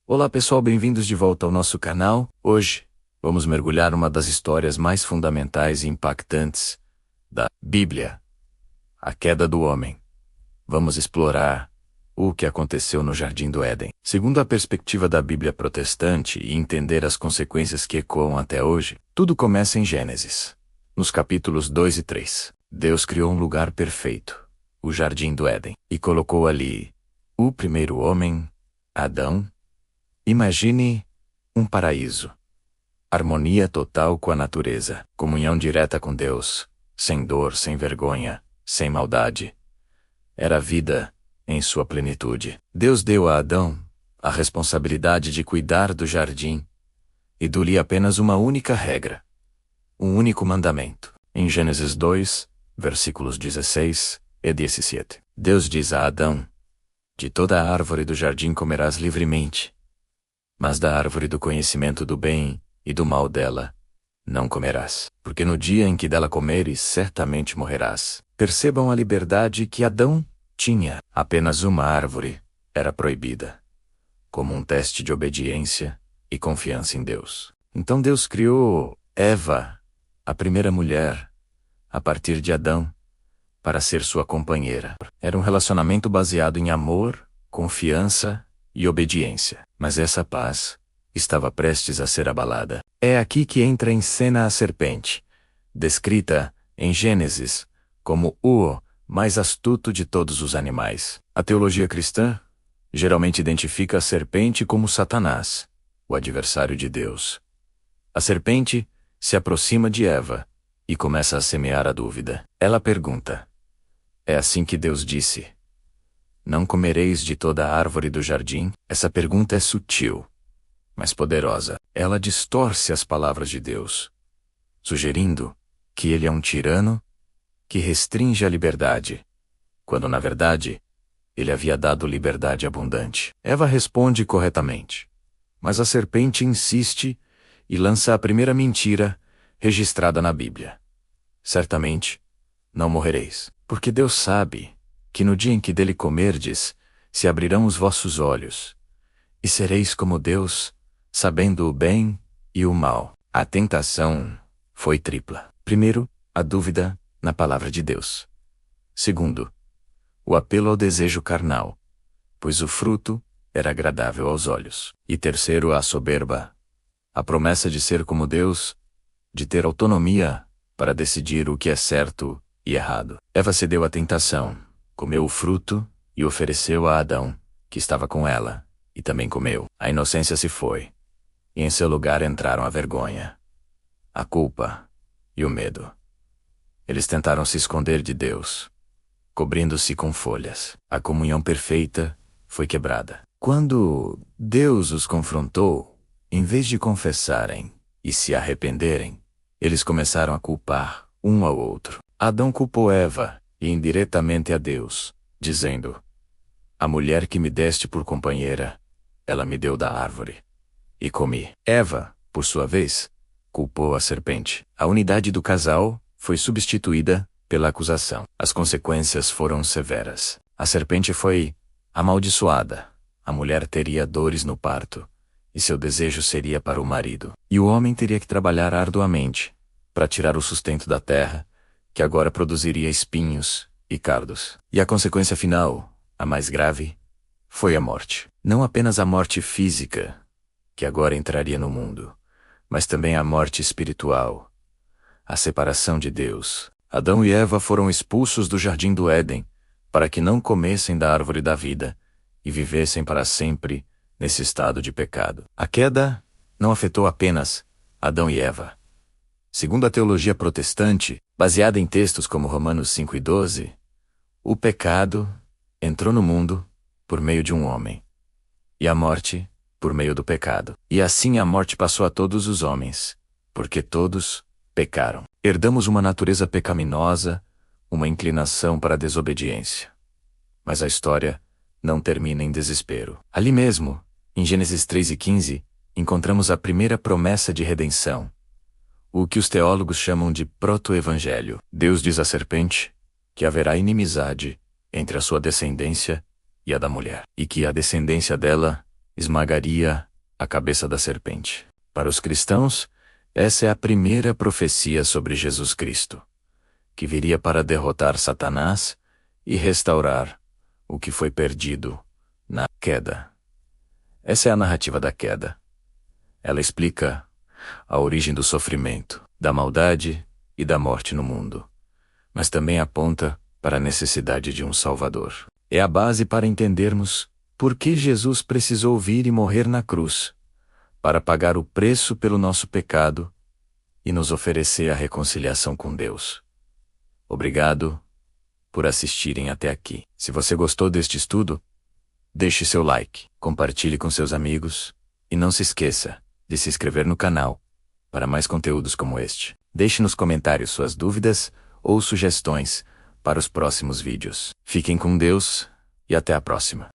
Olá pessoal, bem-vindos de volta ao nosso canal. Hoje, vamos mergulhar uma das histórias mais fundamentais e impactantes da Bíblia, a queda do homem. Vamos explorar o que aconteceu no Jardim do Éden. Segundo a perspectiva da Bíblia protestante e entender as consequências que ecoam até hoje, tudo começa em Gênesis, nos capítulos 2 e 3. Deus criou um lugar perfeito, o Jardim do Éden, e colocou ali o primeiro homem, Adão. Imagine um paraíso. Harmonia total com a natureza, comunhão direta com Deus, sem dor, sem vergonha, sem maldade. Era a vida em sua plenitude. Deus deu a Adão a responsabilidade de cuidar do jardim e deu-lhe apenas uma única regra, um único mandamento. Em Gênesis 2, versículos 16 e 17, Deus diz a Adão: de toda a árvore do jardim comerás livremente, mas da árvore do conhecimento do bem e do mal dela não comerás, porque no dia em que dela comeres, certamente morrerás. Percebam a liberdade que Adão tinha. Apenas uma árvore era proibida, como um teste de obediência e confiança em Deus. Então Deus criou Eva, a primeira mulher, a partir de Adão, para ser sua companheira. Era um relacionamento baseado em amor, confiança e obediência. Mas essa paz estava prestes a ser abalada. É aqui que entra em cena a serpente, descrita em Gênesis como o mais astuto de todos os animais. A teologia cristã geralmente identifica a serpente como Satanás, o adversário de Deus. A serpente se aproxima de Eva e começa a semear a dúvida. Ela pergunta: é assim que Deus disse: não comereis de toda a árvore do jardim? Essa pergunta é sutil, mas poderosa. Ela distorce as palavras de Deus, sugerindo que ele é um tirano que restringe a liberdade, quando na verdade ele havia dado liberdade abundante. Eva responde corretamente, mas a serpente insiste e lança a primeira mentira registrada na Bíblia: certamente não morrereis, porque Deus sabe que no dia em que dele comerdes, se abrirão os vossos olhos, e sereis como Deus, sabendo o bem e o mal. A tentação foi tripla. Primeiro, a dúvida na palavra de Deus. Segundo, o apelo ao desejo carnal, pois o fruto era agradável aos olhos. E terceiro, a soberba, a promessa de ser como Deus, de ter autonomia para decidir o que é certo e errado. Eva cedeu à tentação, comeu o fruto e ofereceu a Adão, que estava com ela, e também comeu. A inocência se foi, e em seu lugar entraram a vergonha, a culpa e o medo. Eles tentaram se esconder de Deus, cobrindo-se com folhas. A comunhão perfeita foi quebrada. Quando Deus os confrontou, em vez de confessarem e se arrependerem, eles começaram a culpar um ao outro. Adão culpou Eva, e indiretamente a Deus, dizendo: a mulher que me deste por companheira, ela me deu da árvore, e comi. Eva, por sua vez, culpou a serpente. A unidade do casal foi substituída pela acusação. As consequências foram severas. A serpente foi amaldiçoada, a mulher teria dores no parto, e seu desejo seria para o marido. E o homem teria que trabalhar arduamente para tirar o sustento da terra, que agora produziria espinhos e cardos. E a consequência final, a mais grave, foi a morte. Não apenas a morte física, que agora entraria no mundo, mas também a morte espiritual, a separação de Deus. Adão e Eva foram expulsos do Jardim do Éden para que não comessem da árvore da vida e vivessem para sempre nesse estado de pecado. A queda não afetou apenas Adão e Eva. Segundo a teologia protestante, baseada em textos como Romanos 5 e 12, o pecado entrou no mundo por meio de um homem, e a morte por meio do pecado. E assim a morte passou a todos os homens, porque todos pecaram. Herdamos uma natureza pecaminosa, uma inclinação para a desobediência. Mas a história não termina em desespero. Ali mesmo, em Gênesis 3 e 15, encontramos a primeira promessa de redenção, o que os teólogos chamam de proto-evangelho. Deus diz à serpente que haverá inimizade entre a sua descendência e a da mulher, e que a descendência dela esmagaria a cabeça da serpente. Para os cristãos, essa é a primeira profecia sobre Jesus Cristo, que viria para derrotar Satanás e restaurar o que foi perdido na queda. Essa é a narrativa da queda. Ela explica a origem do sofrimento, da maldade e da morte no mundo, mas também aponta para a necessidade de um Salvador. É a base para entendermos por que Jesus precisou vir e morrer na cruz, para pagar o preço pelo nosso pecado e nos oferecer a reconciliação com Deus. Obrigado por assistirem até aqui. Se você gostou deste estudo, deixe seu like, compartilhe com seus amigos e não se esqueça de se inscrever no canal para mais conteúdos como este. Deixe nos comentários suas dúvidas ou sugestões para os próximos vídeos. Fiquem com Deus e até a próxima.